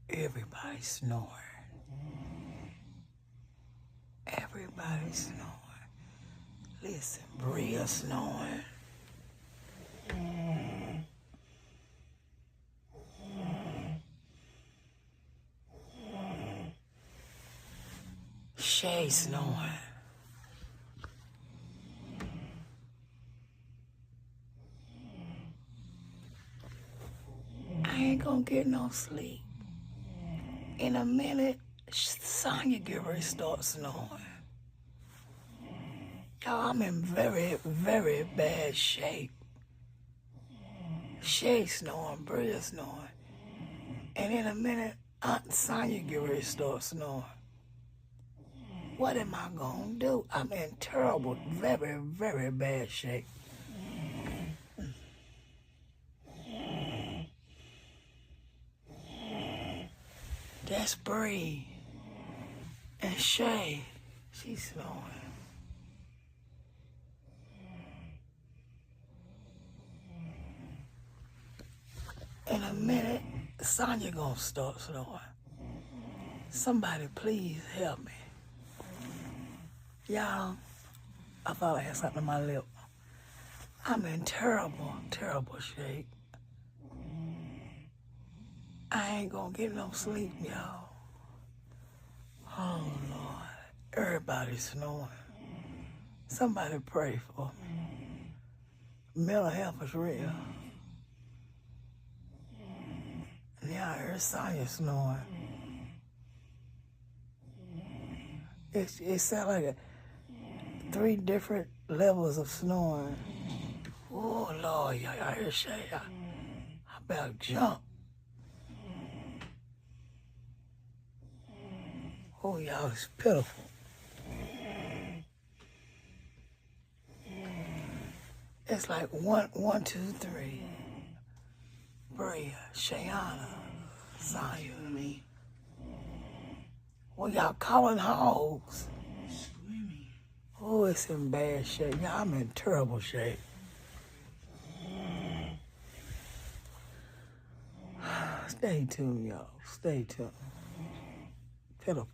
Everybody's snoring. Everybody's snoring. Listen, Bri is snoring. Shay snoring. I ain't gonna get no sleep. In a minute, Sonya get ready to start snoring. Y'all, I'm in very, very bad shape. Shay snoring, Bri is snoring. And in a minute, Aunt Sonya get ready to start snoring. What am I gonna do? I'm in terrible, very, very bad shape. That's Bri. And Shay, she's snoring. In a minute, Sonya gonna start snoring. Somebody please help me. Y'all, I thought I had something in my lip. I'm in terrible, terrible shape. I ain't gonna get no sleep, y'all. Oh, Lord. Everybody's snoring. Somebody pray for me. Mental health is real. And y'all heard Sonya snoring. It sounds like 3 different levels of snoring. Oh, Lord, y'all heard Shay. I better jump. Oh, y'all, it's pitiful. It's like 1, 2, 3. Bri, Shayana, Sonya, me. Well, y'all calling hogs. Screaming. Oh, it's in bad shape. Y'all, I'm in terrible shape. Stay tuned, y'all. Stay tuned. Pitiful.